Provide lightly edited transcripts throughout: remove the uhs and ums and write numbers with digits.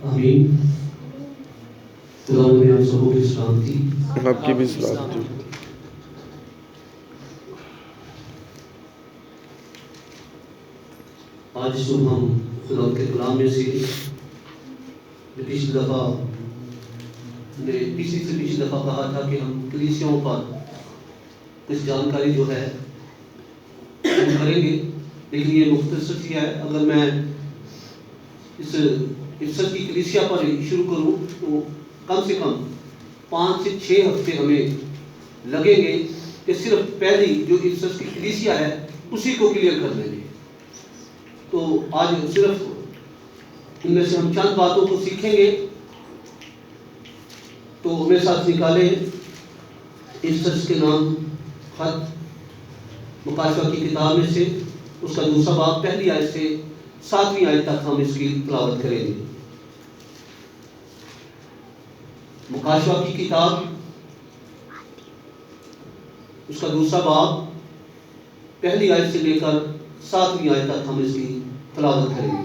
آمین. خدا میں آپ سبوں کی سلامتی. آپ کی بھی سلامتی. آج صبح ہم خدا کے کلام میں سے پچھلی دفعہ کہا تھا کہ ہم کلیسیوں پر کچھ جانکاری جو ہے ہم کریں گے، لیکن یہ مختصر سی ہے. اگر میں اس افسر کی کلیسیا پر شروع کروں تو کم سے کم 5 سے 6 ہفتے ہمیں لگیں گے کہ صرف پہلی جو افسر کی کلیسیا ہے اسی کو کلیئر کر دیں گے. تو آج صرف ان میں سے ہم چند باتوں کو سیکھیں گے. تو میرے ساتھ نکالیں افسس کے نام خط مکاشفہ کی کتاب میں سے اس کا 2 باب پہلی آیت سے 7ویں آیت تک ہم اس کی تلاوت کریں گے. مکاشفہ کی کتاب اس کا 2 باب پہلی آیت سے لے کر 7ویں آیت تک ہم اس کی تلاوت کریں گے.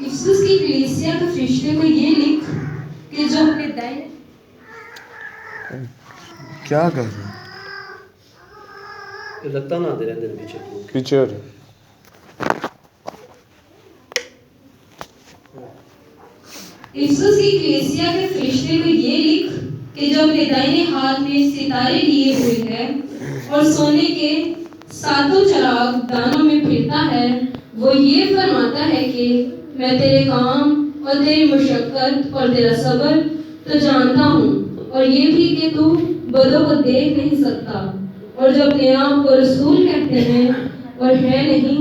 افسس کی کلیسیا کے فرشتے کو یہ لکھ کہ جو اپنے دائیں کیا کر رہے ہیں؟ لگتا نہ دے رہے پیچھے افسس کی کلیسیا کے فرشتے کو یہ لکھ کہ جو اپنے دائیں ہاتھ میں ستارے لیے ہوئے ہے اور سونے کے 7 چراغ دانوں میں پھرتا ہے، وہ یہ فرماتا ہے کہ میں تیرے کام اور تیری مشقت اور تیرا صبر تو جانتا ہوں، اور یہ بھی کہ تو بدوں کو دیکھ نہیں سکتا، اور جو اپنے آپ کو رسول کہتے ہیں اور ہے نہیں،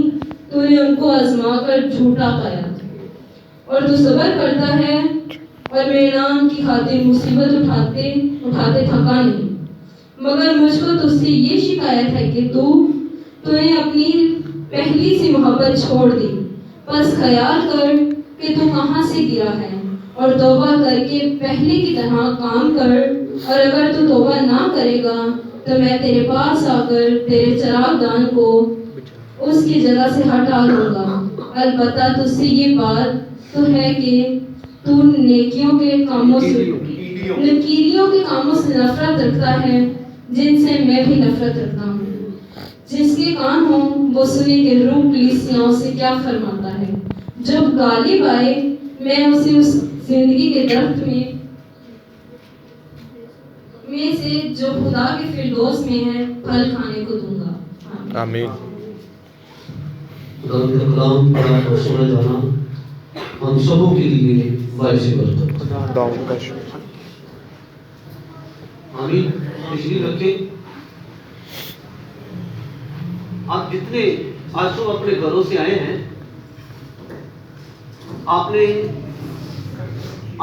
تو نے ان کو آزما کر جھوٹا پایا، اور تو صبر کرتا ہے اور میرے نام کی خاطر مصیبت اٹھاتے تھکا نہیں. مگر مجھ کو تجھ سے یہ شکایت ہے کہ تو نے اپنی پہلی سی محبت چھوڑ دی. بس خیال کر کہ تو کہاں سے گرا ہے اور توبہ کر کے پہلے کی طرح کام کر، اور اگر تو توبہ نہ کرے گا تو میں تیرے پاس آ کر تیرے چراغ دان کو اس کی جگہ سے ہٹا لوں گا. البتہ تجھ سے یہ بات تو ہے کہ تو نیکیوں کے کاموں سے نفرت رکھتا ہے، جن سے میں بھی نفرت رکھتا ہوں. جس کے کان ہوں وہ سنے کہ روح کلیسیاؤں سے کیا فرماتا ہے. جب غالب آئے میں اسے اس زندگی کے درخت میں سے جو خدا کے فردوس میں ہے پھل کھانے کو دوں گا. آمین. خدا کا کلام پڑھا اور سنا جانا ہم سبوں کے لیے باعث برکت. داؤد کا شکر. آمین. تشریف رکھیں. آپ جتنے آج تو اپنے گھروں سے آئے ہیں، آپ نے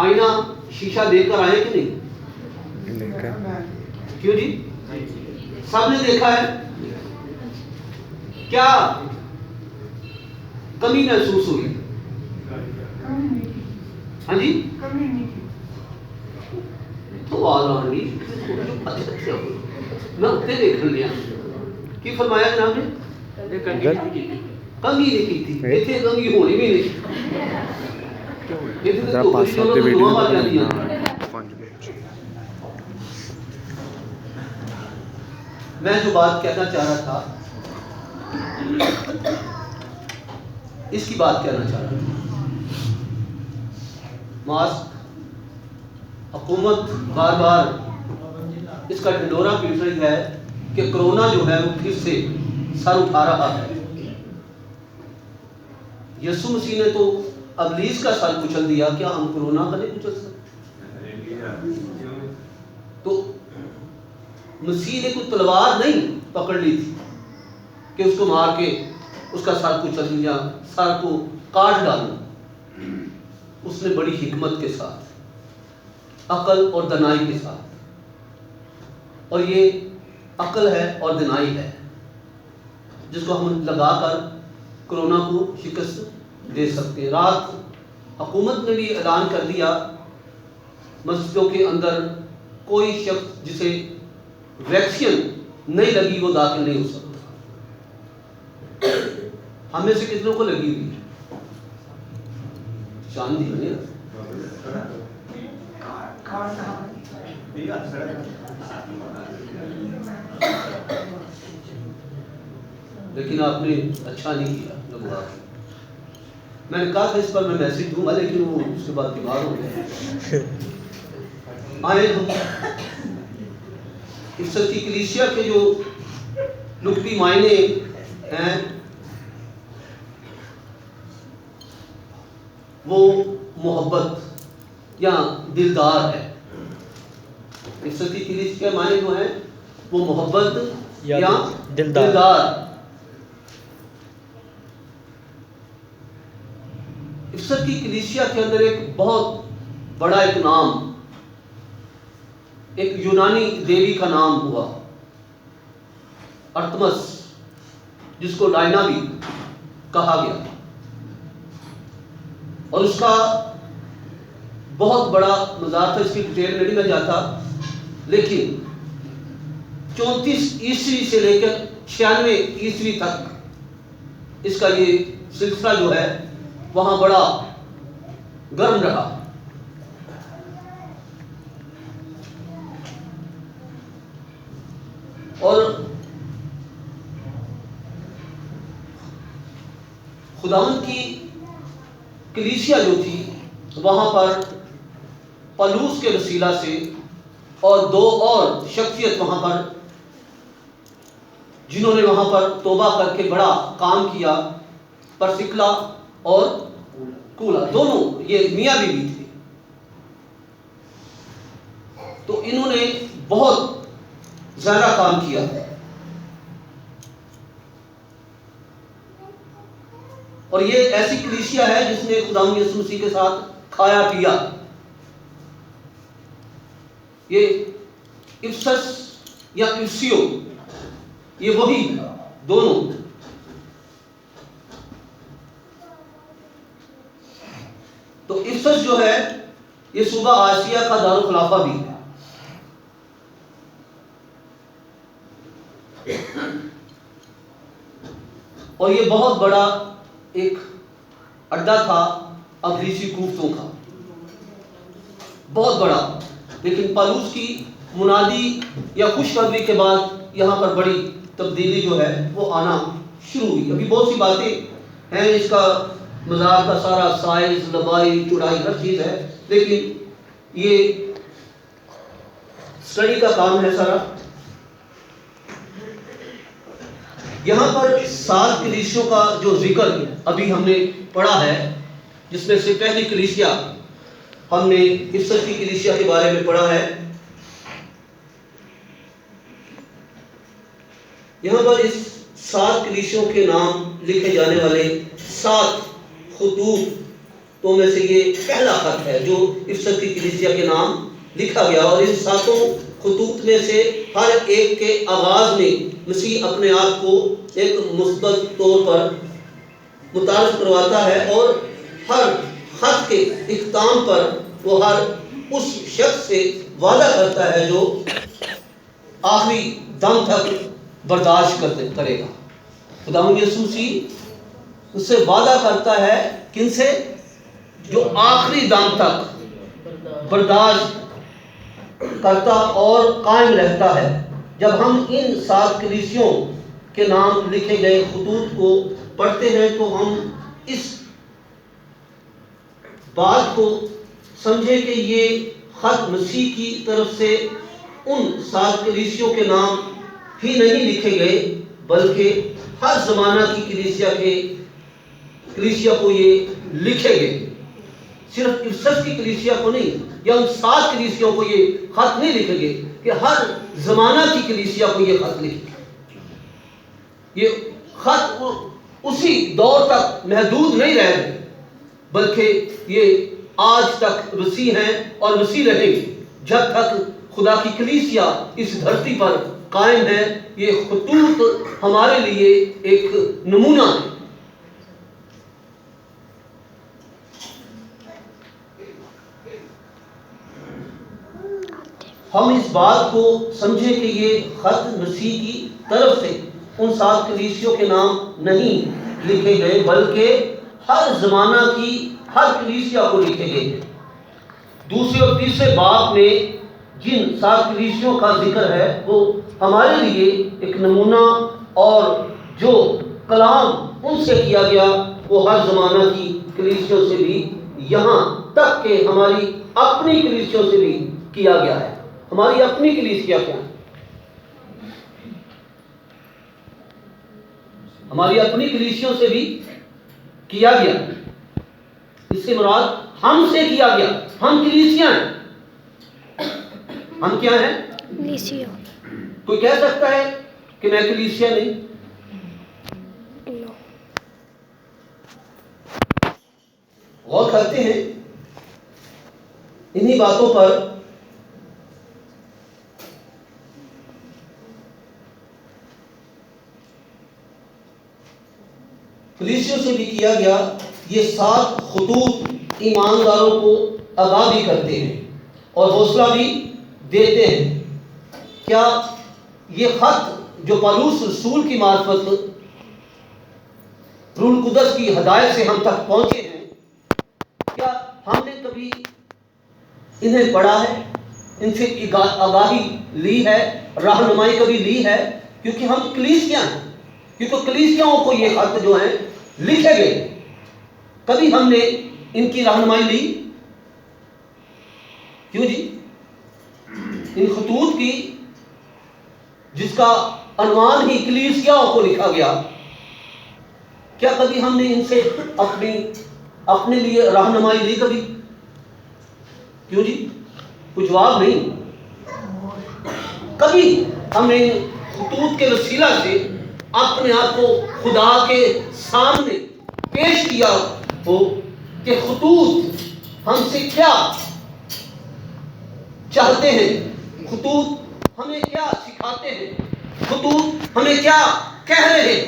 آئینہ شیشہ دیکھ کر آئے کہ نہیں؟ کیوں جی؟ سب نے دیکھا ہے. کیا کمی محسوس ہوئی؟ ہاں جی؟ تو آ رہی میں اتنے دیکھ لیا. کی فرمایا جناب نے؟ کنگھی نہیں کی تھی. اتنے کنگھی ہونی بھی نہیں. میں جو بات کہنا چاہ رہا تھا اس کی بات کہنا چاہ رہا تھا. ماسک حکومت بار بار اس کا ڈنڈورا پیٹ رہی ہے کہ کرونا جو ہے وہ پھر سے سر اٹھا رہا ہے. یسوع مسیح نے تو ابلیس کا سر کچل دیا، کیا ہم کرونا کا نہیں کچل سکتے؟ تو مسیح نے کوئی تلوار نہیں پکڑ لی تھی کہ اس کو مار کے اس کا سر کچل دیا، سر کو کاٹ ڈالنا. اس نے بڑی حکمت کے ساتھ، عقل اور دانائی کے ساتھ، اور یہ عقل ہے اور دانائی ہے جس کو ہم لگا کر کرونا کو شکست دے سکتے ہیں. رات حکومت نے بھی اعلان کر دیا مسجدوں کے اندر کوئی شخص جسے ویکسین نہیں لگی وہ داخل نہیں ہو سکتا. ہم میں سے کتنوں کو لگی ہوئی ہے؟ چاندی نہیں. لیکن آپ نے اچھا نہیں کیا لگوا. میں نے کہا تھا اس پر میں میسج دوں گا لیکن وہ اس کے بعد بیمار ہو گئے. آئے ہم افسر کی کلیسیا کے جو لغوی معنی ہیں وہ محبت یا دلدار ہے. افسر کی کلیسیا کے معنی جو ہیں وہ محبت یا دلدار. افسر کی کلیسیا کے اندر ایک بہت بڑا ایک نام، ایک یونانی دیوی کا نام ہوا ارتمس، جس کو ڈائنا بھی کہا گیا، اور اس کا بہت بڑا مزار تھا. اس کی ڈیٹیل میں نہیں میں جاتا، لیکن 34 عیسوی سے لے کر 96 عیسوی تک اس کا یہ سلسلہ جو ہے وہاں بڑا گرم رہا. اور خداوند کی کلیسیا جو تھی وہاں پر پلوس کے وسیلہ سے اور 2 اور شخصیت وہاں پر جنہوں نے وہاں پر توبہ کر کے بڑا کام کیا، پرسکلا اور کولا، دونوں یہ میاں بیوی تھے. تو انہوں نے بہت زیادہ کام کیا. اور یہ ایسی کلیسیا ہے جس نے خداوند یسوع مسیح کے ساتھ کھایا پیا. یہ افسس یا افسیو یہ وہی دونوں. تو افسس جو ہے یہ صوبہ آسیہ کا دارالخلافہ بھی ہے. اور یہ بہت بڑا ایک اڈا تھا ابلیسی کوفتوں کا، بہت بڑا. لیکن پالوس کی منادی یا خوشخبری کے بعد یہاں پر بڑی تبدیلی جو ہے وہ آنا شروع ہوئی. ابھی بہت سی باتیں ہیں، اس کا مزار کا سارا سائز، لمبائی، چوڑائی ہر چیز ہے، لیکن یہ اسٹڈی کا کام ہے سارا. یہاں پر 7 کلیسیوں کا جو ذکر ابھی ہم نے پڑھا ہے، جس میں سے پہلی کلیسیا ہم نے افسس کی کلیسیا کے بارے میں پڑھا ہے. یہاں پر اس 7 کلیسیوں کے نام لکھے جانے والے 7 خطوط میں سے یہ پہلا خط ہے جو افسس کی کلیسیا کے نام لکھا گیا. اور ان 7 خطوط میں سے ہر ایک کے آغاز میں مسیح اپنے آپ کو ایک مثبت طور پر متعارف کرواتا ہے، اور ہر خط کے اختتام پر وہ ہر اس شخص سے وعدہ کرتا ہے جو آخری دم تک برداشت کرے گا. خداوند یسوع مسیح اس سے وعدہ کرتا ہے، کن سے؟ جو آخری دم تک برداشت کرتا اور قائم رہتا ہے. جب ہم ان 7 کلیسیوں کے نام لکھے گئے خطوط کو پڑھتے ہیں تو ہم اس بات کو سمجھے کہ یہ خط مسیح کی طرف سے ان 7 کلیسیوں کے نام ہی نہیں لکھے گئے، بلکہ ہر زمانہ کی کلیسیا کو یہ لکھے گئے. صرف افسس کی کلیسیا کو نہیں، یا ان 7 کلیسیوں کو یہ خط نہیں لکھے گئے کہ ہر زمانہ کی کلیسیا کو یہ خط لکھے گئے. یہ خط اسی دور تک محدود نہیں رہ گئے، بلکہ یہ آج تک وسیع ہیں اور وسیع رہیں گے جب تک خدا کی کلیسیا اس دھرتی پر قائم ہے. یہ خطوط ہمارے لیے ایک نمونہ ہے. ہم اس بات کو سمجھیں کہ یہ خط مسیح کی طرف سے ان 7 کلیسیوں کے نام نہیں لکھے گئے، بلکہ ہر زمانہ کی ہر کلیسیا کو لکھے گئے ہیں۔ دوسرے اور تیسرے باب میں جن 7 کلیسیوں کا ذکر ہے وہ ہمارے لیے ایک نمونہ، اور جو کلام ان سے کیا گیا وہ ہر زمانہ کی کلیسیوں سے بھی، یہاں تک کہ ہماری اپنی کلیسیوں سے بھی کیا گیا ہے۔ ہماری اپنی کلیسیا کیا ہے؟ ہماری اپنی کلیسیوں سے بھی کیا گیا۔ اس سے مراد ہم سے کیا گیا۔ ہم کلیسیا ہیں۔ ہم کیا ہیں؟ کلیسیا۔ کوئی کہہ سکتا ہے کہ میں کلیسیا نہیں؟ غور کرتے ہیں انہی باتوں پر۔ کلیسیوں سے بھی کیا گیا، یہ 7 خطوط ایمانداروں کو آگاہ بھی کرتے ہیں اور حوصلہ بھی دیتے ہیں۔ کیا یہ خط جو پالوس رسول کی معرفت روح القدس کی ہدایت سے ہم تک پہنچے ہیں، کیا ہم نے کبھی انہیں پڑھا ہے، ان سے آگاہی لی ہے، رہنمائی کبھی لی ہے؟ کیونکہ ہم کلیسیا ہیں، کیونکہ کلیسیاؤں کو یہ خط جو ہیں لکھے گئے، کبھی ہم نے ان کی رہنمائی لی؟ کیوں جی؟ ان خطوط کی جس کا عنوان ہی کلیسیاؤں کو لکھا گیا، کیا کبھی ہم نے ان سے اپنے لیے رہنمائی لی کبھی؟ کیوں جی؟ کوئی جواب نہیں۔ کبھی ہم نے خطوط کے وسیلہ سے اپنے آپ کو خدا کے سامنے پیش کیا ہو کہ خطوط ہم سے کیا چاہتے ہیں، خطوط ہمیں کیا سکھاتے ہیں، خطوط ہمیں کیا کہہ رہے ہیں؟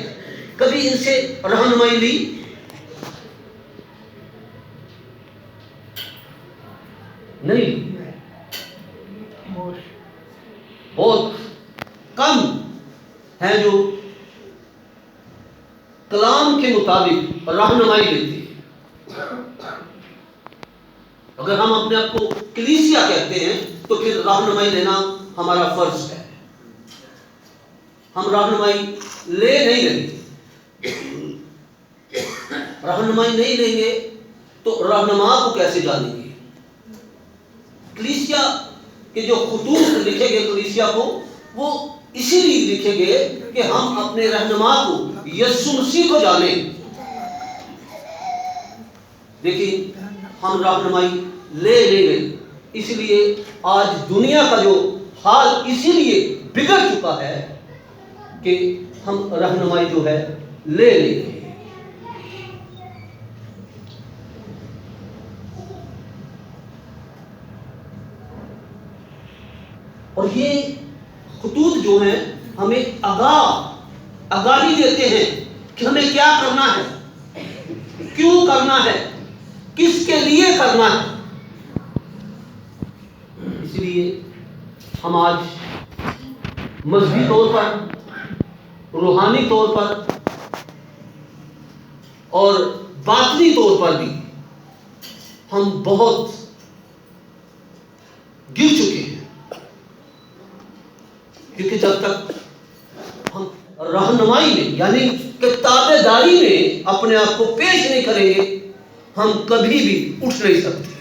کبھی ان سے رہنمائی لی؟ نہیں۔ بہت کم ہیں جو کلام کے مطابق رہنمائی دیتے ہیں۔ اگر ہم اپنے آپ کو کلیسیا کہتے ہیں تو پھر رہنمائی لینا ہمارا فرض ہے۔ ہم رہنمائی لے نہیں لیں گے، رہنمائی نہیں لیں گے تو رہنما کو کیسے جانیں گے؟ کلیسیا کے جو خطوط لکھے گئے کلیسیا کو، وہ اسی لیے لکھے گئے کہ ہم اپنے رہنما کو یسوع مسیح کو جانیں، لیکن ہم رہنمائی لے نہیں گئے۔ اس لیے آج دنیا کا جو حال اسی لیے بگڑ چکا ہے کہ ہم رہنمائی جو ہے لے نہیں گئے۔ اور یہ خطوط جو ہیں ہمیں آگاہی دیتے ہیں کہ ہمیں کیا کرنا ہے، کیوں کرنا ہے، کس کے لیے کرنا ہے۔ اس لیے ہم آج مذہبی طور پر، روحانی طور پر اور باطنی طور پر بھی ہم بہت گر چکے ہیں، کیونکہ جب تک ہم رہنمائی میں یعنی کہ تابع داری میں اپنے آپ کو پیش نہیں کریں گے، ہم کبھی بھی اٹھ نہیں سکتے۔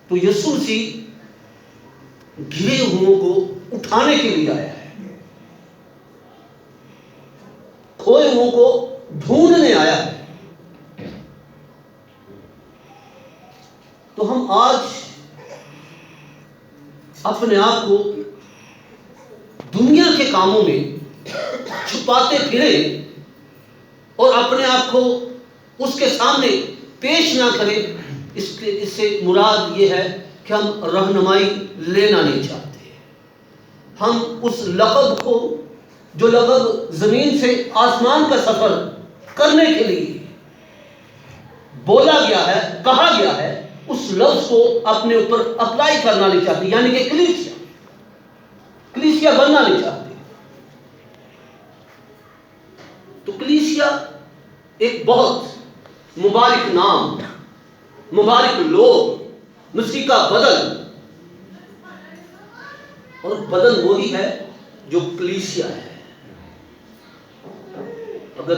تو یسوع مسیح گرے ہوئوں کو اٹھانے کے لیے آیا ہے، کھوئے ہوئوں کو ڈھونڈنے آیا ہے۔ تو ہم آج اپنے آپ کو دنیا کے کاموں میں چھپاتے پھریں اور اپنے آپ کو اس کے سامنے پیش نہ کریں، اس سے مراد یہ ہے کہ ہم رہنمائی لینا نہیں چاہتے۔ ہم اس لقب کو، جو لقب زمین سے آسمان کا سفر کرنے کے لیے بولا گیا ہے، کہا گیا ہے، اس اس لفظ کو اپنے اوپر اپلائی کرنا نہیں چاہتے، یعنی کہ کلیسیا بننا نہیں چاہتے. تو کلیسیا ایک بہت مبارک نام، مبارک لوگ، مسیح کا بدن، اور بدن وہی ہے جو کلیسیا ہے. اگر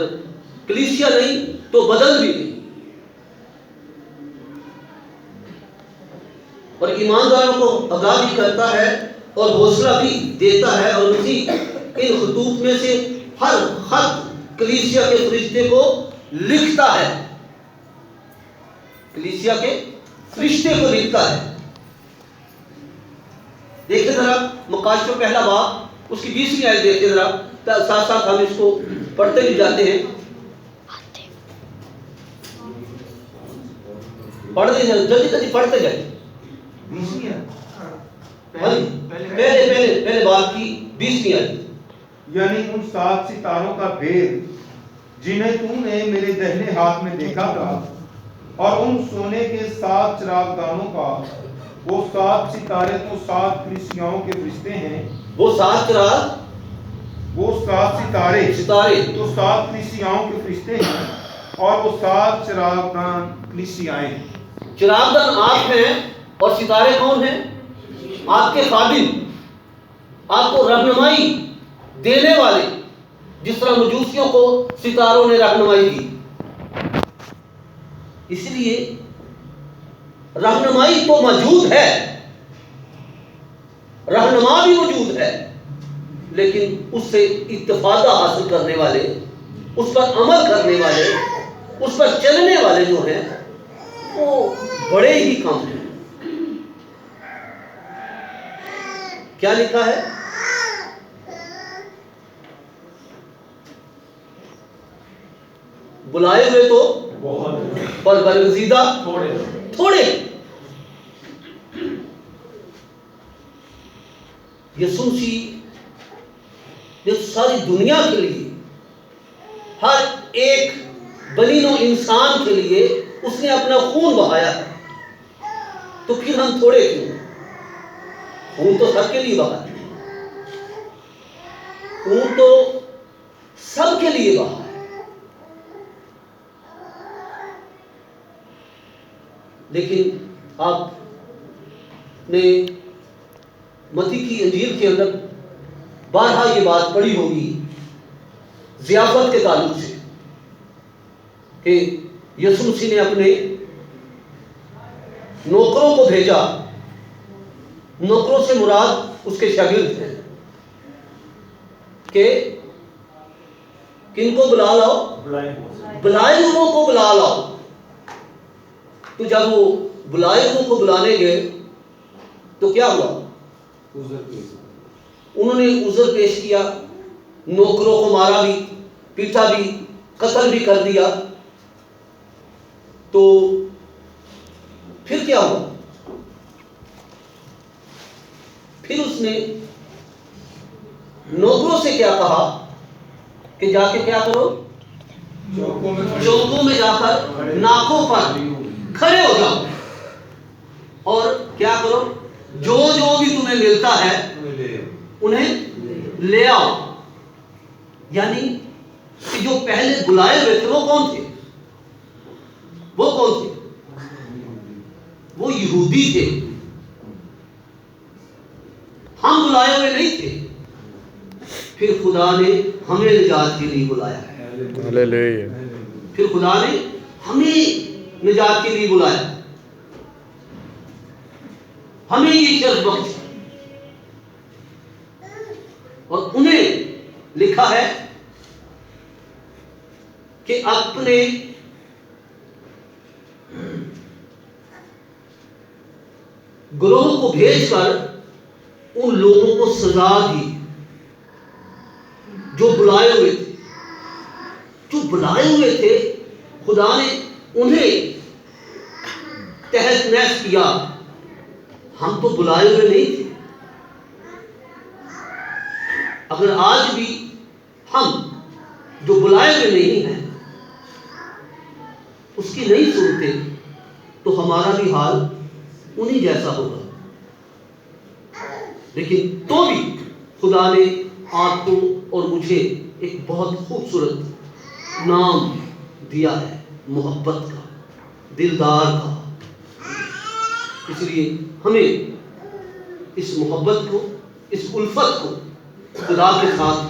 کلیسیا نہیں تو بدن بھی نہیں. اور ایمانداروں کو آگاہ بھی کرتا ہے اور حوصلہ بھی دیتا ہے، اور مسیح ان خطوط میں سے ہر خط کلیسیا کے فرشتے کو لکھتا ہے، کلیسیا کے فرشتے کو لکھتا ہے. دیکھیں ذرا مکاشفہ پہلا باب اس کی 20ویں آیت دیکھیں ذرا، ساتھ ساتھ ہم اس کو پڑھتے بھی جاتے ہیں. پڑھتے جائیں، جلدی جلدی پڑھتے جائیں. پہلے باب کی 20ویں آیت. یعنی ان 7 ستاروں کا بھید جنہیں تو نے میرے دہنے ہاتھ میں دیکھا تھا، اور ان سونے کے 7 چراغدانوں کا. وہ 7 ستارے تو 7 کلیسیاؤں کے فرشتے ہیں. وہ 7 چراغ، وہ 7 ستارے تو 7 کلیسیاؤں کے فرشتے ہیں، اور وہ 7 چراغدان کلیسیائیں ہیں. چراغدان آپ ہیں اور ستارے کون ہیں؟ آپ کے خادم، آپ کو رہنمائی دینے والے، جس طرح مجوسیوں کو ستاروں نے رہنمائی دی. اس لیے رہنمائی تو موجود ہے، رہنما بھی موجود ہے، لیکن اس سے استفادہ حاصل کرنے والے، اس پر عمل کرنے والے، اس پر چلنے والے جو ہیں وہ بڑے ہی کم ہیں. کیا لکھا ہے؟ بلائے ہوئے تو پر برگزیدہ تھوڑے. یسوع مسیح نے ساری دنیا کے لیے، ہر ایک بنی نوع انسان کے لیے اس نے اپنا خون بہایا ہے. تو پھر ہم تھوڑے کیوں؟ خون تو سب کے لیے بہا ہے، خون تو سب کے لیے بہا ہے. لیکن آپ نے متی کی انجیل کے اندر بارہا یہ بات پڑھی ہوگی ضیافت کے تعلق سے، کہ یسوع مسیح نے اپنے نوکروں کو بھیجا. نوکروں سے مراد اس کے شاگرد ہیں، کہ کن کو بلا لاؤ؟ بلائے ہوئوں کو بلا لاؤ. تو جب وہ بلائے ہوئوں کو بلانے گئے تو کیا ہوا؟ انہوں نے عذر پیش کیا، نوکروں کو مارا بھی، پیٹا بھی، قتل بھی کر دیا. تو پھر کیا ہوا؟ پھر اس نے نوکروں سے کیا کہا کہ جا کے کیا کرو؟ چوکوں میں جا کر ناکوں پر کھڑے ہو جاؤ اور کیا کرو؟ جو بھی تمہیں ملتا ہے انہیں لے آؤ. یعنی کہ جو پہلے بلائے ہوئے تھے وہ کون تھے؟ وہ یہودی تھے. ہم بلائے ہوئے نہیں تھے. پھر خدا نے ہمیں نجات کے لیے بلایا ہے. ہلیلویہ. پھر خدا نے ہمیں نجات کے لیے بلایا، ہمیں یہ شرف بخشی، اور انہیں لکھا ہے کہ اپنے گروہ کو بھیج کر ان لوگوں کو سزا دی جو بلائے ہوئے تھے. جو بلائے ہوئے تھے خدا نے انہیں تحس نحس کیا. ہم تو بلائے ہوئے نہیں تھے. اگر آج بھی ہم جو بلائے ہوئے نہیں ہیں اس کی نہیں سنتے تو ہمارا بھی حال انہی جیسا ہوگا. لیکن تو بھی خدا نے آپ کو اور مجھے ایک بہت خوبصورت نام دیا ہے، محبت کا، دلدار کا. اس لیے ہمیں اس محبت کو، اس الفت کو خدا کے ساتھ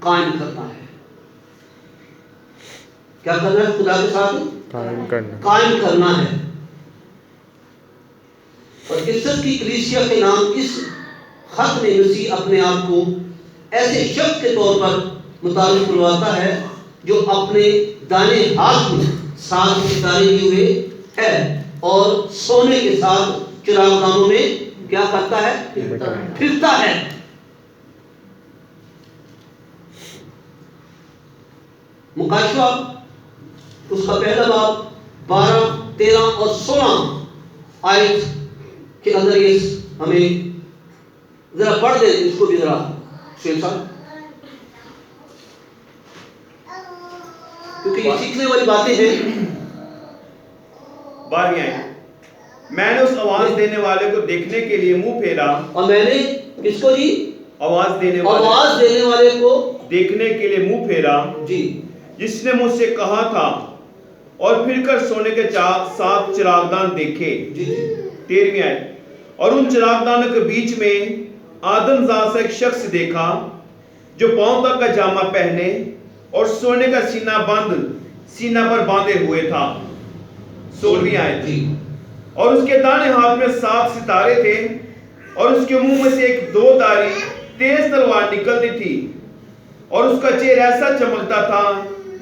قائم کرنا ہے. کیا کرنا ہے؟ خدا کے ساتھ قائم کرنا ہے. اور عزت کی کلیسیا کے نام اس خط میں مسیح اپنے آپ کو ایسے شخص کے طور پر متعارف کرواتا ہے جو اپنے دائیں ہاتھ میں 7 ستارے لیے ہوئے ہے اور سونے کے ساتھ چراغ دانوں میں کیا کرتا ہے؟ پھرتا ہے. مکاشفہ اس کا پہلا باب 12، 13 اور 16 آیت کے اندر یہ ہمیں ذرا پڑھ دیں اس کو بھی ذرا شیخ صاحب، کیونکہ یہ سیکھنے والی باتیں ہیں. 12 آیت، میں نے اس آواز دینے والے کو دیکھنے کے لیے منہ پھیرا. اور میں نے کس کو جی؟ آواز دینے والے کو دیکھنے کے لیے منہ پھیرا جی، جس نے مجھ سے کہا تھا اور پھر کر سونے کے 7 چراغدان دیکھے. 13 آیت، اور ان چراغدانوں کے بیچ میں آدم ذات سے ایک شخص دیکھا جو پاؤں تک کا جامہ پہنے اور سونے کا سینہ پر باندھے ہوئے تھا. 16 آیت، اور اس کے دائیں ہاتھ میں 7 ستارے تھے اور اس کے منہ میں سے ایک 2 دھاری تیز تلوار نکلتی تھی اور اس کا چہرہ ایسا چمکتا تھا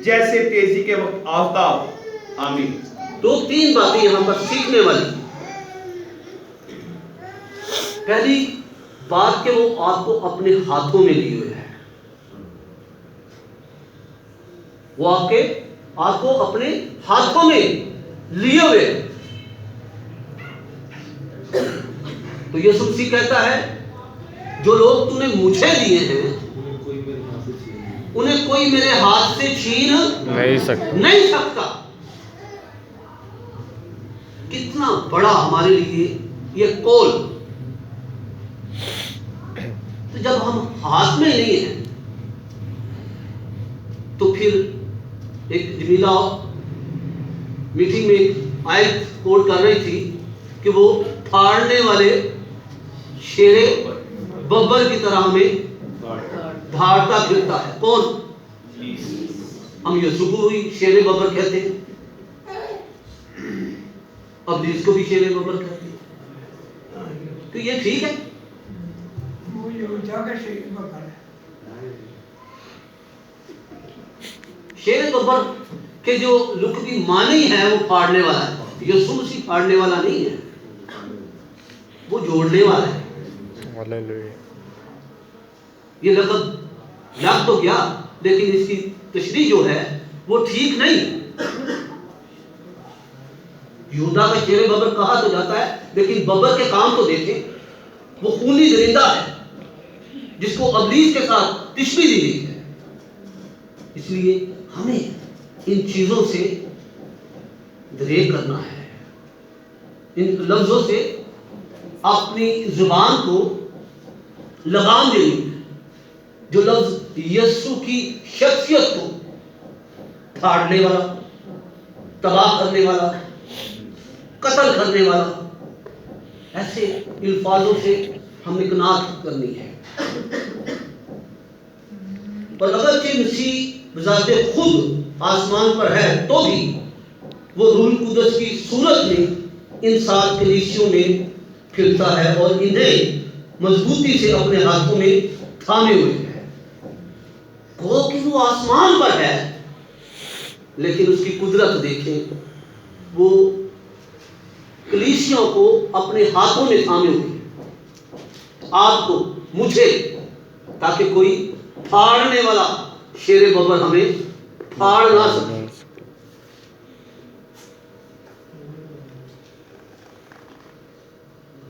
جیسے تیزی کے وقت آفتاب. آمین. 2-3 باتیں یہاں پر سیکھنے والی. پہلی بات کہ وہ آپ کو اپنے ہاتھوں میں لیے ہوئے ہے. وہ آپ کو اپنے ہاتھوں میں لیے ہوئے. تو یسوع مسیح کہتا ہے جو لوگ تو نے مجھے دیے ہیں انہیں کوئی میرے ہاتھ سے چھین نہیں سکتا. کتنا بڑا ہمارے لیے یہ قول. تو جب ہم ہاتھ میں نہیں ہیں تو پھر ایک جمیلہ میٹنگ میں آیت کوٹ کر رہی تھی کہ وہ پھاڑنے والے شیر ببر کی طرح ہمیں دھاڑتا پھرتا ہے. کون؟ ہم یسوع کو بھی شیر ببر کہتے ہیں، ابلیس کو بھی شیر ببر کہتے ہیں. تو یہ ٹھیک ہے؟ شیر ببر کے جو لقبی معنی ہے وہ پھاڑنے والا ہے. یسوع مسیح پھاڑنے والا نہیں ہے، وہ جوڑنے والا ہے. یہ لقب لگ تو گیا لیکن اس کی تشریح جو ہے وہ ٹھیک نہیں. یہودا کا شیر ببر کہا تو جاتا ہے لیکن ببر کے کام تو دیکھیں. وہ خونی درندہ ہے جس کو ابلیس کے ساتھ تشبیہ دی گئی ہے. اس لیے ہمیں ان چیزوں سے دریغ کرنا ہے، ان لفظوں سے اپنی زبان کو لگام دینی ہے. جو لفظ یسوع کی شخصیت کو پھاڑنے والا، تباہ کرنے والا، قتل کرنے والا، ایسے الفاظوں سے ہم نے کناعت کرنی ہے. اور اگرچہ مسیح بذات خود آسمان پر ہے تو بھی وہ روح القدس کی صورت میں ان 7 کلیسیوں میں پھرتا ہے اور انہیں مضبوطی سے اپنے ہاتھوں میں تھامے ہوئے ہے. گو کہ وہ آسمان پر ہے لیکن اس کی قدرت دیکھیں، وہ کلیسیوں کو اپنے ہاتھوں میں تھامے ہوئے، آپ کو، مجھے، تاکہ کوئی پھاڑنے والا شیر ببر ہمیں پھاڑ نہ سکے.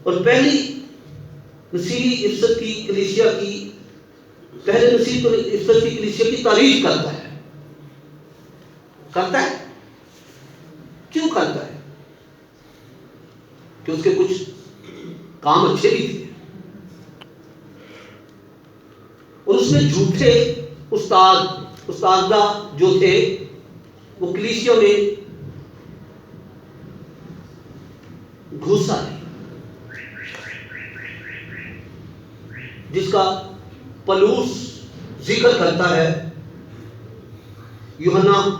اور پہلی مسیحی عزت کی کلیسیا کی، پہلے مسیح تو عزت کی کلیسیا کی تعریف کرتا ہے. کیوں کرتا ہے؟ کہ اس کے کچھ کام اچھے بھی تھے، اور اس میں جھوٹے استادہ جو تھے وہ کلیسیوں میں گھس آئے، جس کا پلوس ذکر کرتا ہے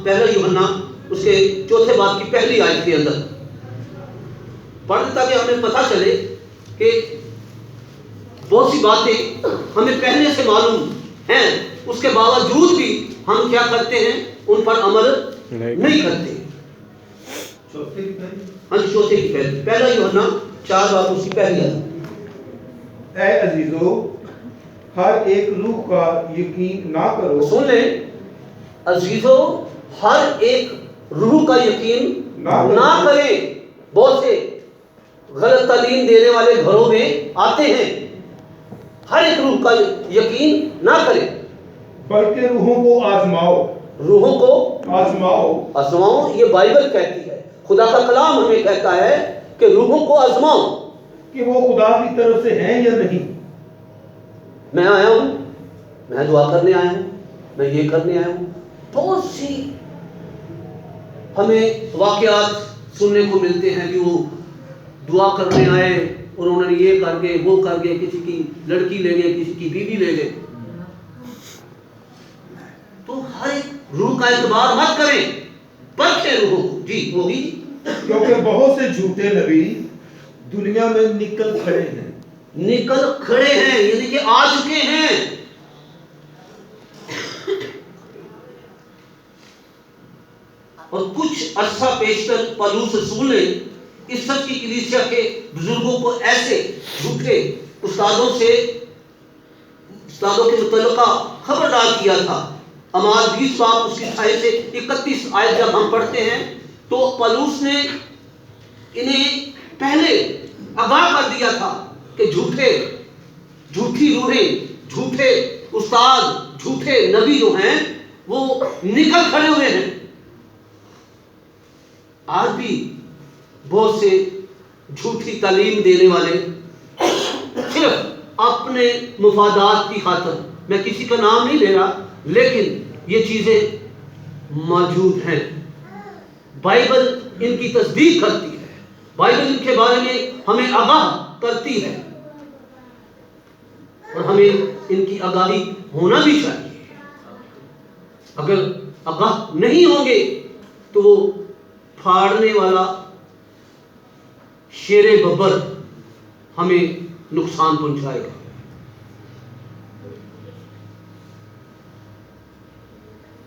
پہلا یوحنا اس کے 4 باب کی پہلی آیت کے اندر پڑھ دیتا کہ ہمیں پتہ چلے کہ بہت سی باتیں ہمیں پہلے سے معلوم ہیں، اس کے باوجود بھی ہم کیا کرتے ہیں، ان پر عمل نہیں کرتے۔ چوتھے کی پہلا یوحنا 4 باب اس کی پہلی آیت۔ اے عزیزو، ہر ایک روح کا یقین نہ کرو۔ سن لیں عزیزو، ہر ایک روح کا یقین نہ کریں۔ بہت سے غلط تعلیم دینے والے گھروں میں آتے ہیں، ہر ایک روح کا یقین نہ کریں، بلکہ روحوں کو آزماؤ۔ روحوں کو آزماؤ، یہ بائبل کہتی ہے، خدا کا کلام ہمیں کہتا ہے کہ روحوں کو آزماؤ کہ وہ خدا کی طرف سے ہیں یا نہیں۔ میں آیا ہوں، میں دعا کرنے آیا ہوں، میں یہ کرنے آیا ہوں۔ بہت سی ہمیں واقعات سننے کو ملتے ہیں کہ وہ دعا کرنے آئے اور انہوں نے یہ کر گئے، وہ کر گئے، کسی کی لڑکی لے گئے، کسی کی بیوی لے گئے۔ تو ہر ایک روح کا اعتبار مت کریں، پرکھیں روحوں کو۔ جی ہوگی، کیونکہ بہت سے جھوٹے نبی دنیا میں نکل کھڑے ہیں، یعنی کہ آ چکے ہیں۔ اور کچھ عرصہ پیشتر پالوس رسول نے اس سب کی کلیسیا کے بزرگوں کو ایسے جھوٹے استادوں کے متعلقہ خبردار کیا تھا۔ اعمال 20 باب اس کی 28 سے 31 آیت جب ہم پڑھتے ہیں تو پالوس نے انہیں پہلے آگاہ کر دیا تھا کہ جھوٹی روحیں، جھوٹے استاد، جھوٹے نبی جو ہیں وہ نکل کھڑے ہوئے ہیں۔ آج بھی بہت سے جھوٹی تعلیم دینے والے صرف اپنے مفادات کی خاطر، میں کسی کا نام نہیں لے رہا، لیکن یہ چیزیں موجود ہیں۔ بائبل ان کی تصدیق کرتی ہے، بائبل ان کے بارے میں ہمیں آگاہ کرتی ہے، اور ہمیں ان کی آگاہی ہونا بھی چاہیے۔ اگر آگاہ نہیں ہوں گے تو وہ پھاڑنے والا شیر ببر ہمیں نقصان پہنچائے گا۔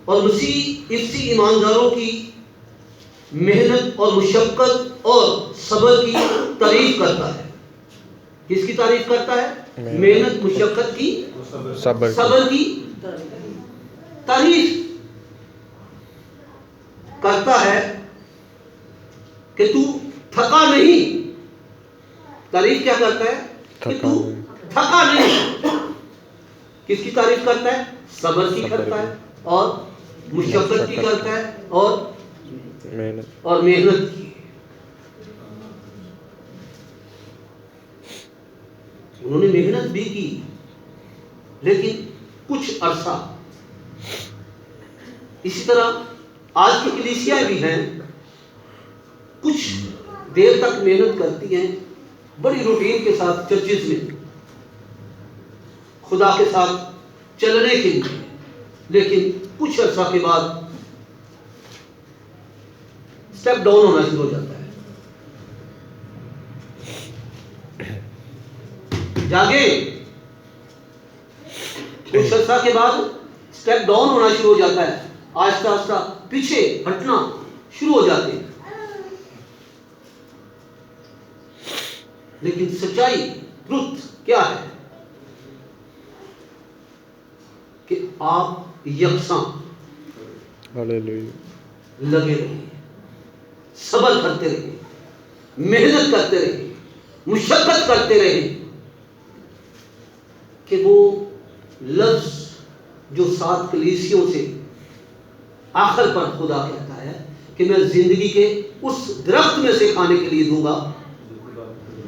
اور مسیح افسی ایمانداروں کی محنت اور مشقت اور صبر کی تعریف کرتا ہے۔ کس کی تعریف کرتا ہے؟ محنت، مشقت کی، صبر کی تعریف کرتا ہے کہ تو تھکا نہیں۔ تعریف کیا کرتا ہے؟ کہ تو تھکا نہیں۔ کس کی تعریف کرتا ہے؟ صبر کی کرتا ہے، اور مشقت کی کرتا ہے، اور محنت کی۔ انہوں نے محنت بھی کی، لیکن کچھ عرصہ، اسی طرح آج کی کلیسیاں بھی ہیں، کچھ دیر تک محنت کرتی ہیں بڑی روٹین کے ساتھ چرچز میں خدا کے ساتھ چلنے کے لیے، لیکن کچھ عرصہ کے بعد سٹیپ ڈاؤن ہونا شروع ہو جاتا ہے۔ جاگے، کچھ عرصہ کے بعد سٹیپ ڈاؤن ہونا شروع ہو جاتا ہے، آہستہ آہستہ پیچھے ہٹنا شروع ہو جاتے ہیں۔ لیکن سچائی، ٹروتھ کیا ہے کہ آپ یکساں لگے رہیے، صبر کرتے رہیے، محنت کرتے رہیے، مشقت کرتے رہیے، کہ وہ لفظ جو 7 کلیسیوں سے آخر پر خدا کہتا ہے کہ میں زندگی کے اس درخت میں سے کھانے کے لیے دوں گا